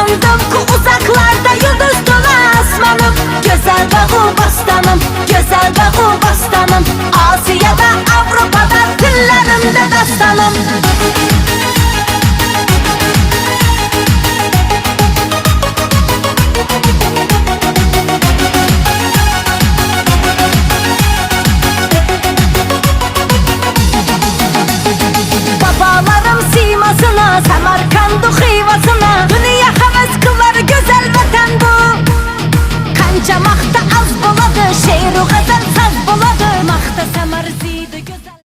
sandım ki uzaklarda yıldız dolu asmanım. Güzel bağı bastanım, güzel bağı bastanım. Asya'da, Avrupa'da, dillerimde dastanım. Babalarım simasına, Samarkandı Xivasına. Dünya havas kılar güzel vatan bu. Kancamakta az buladı, şehru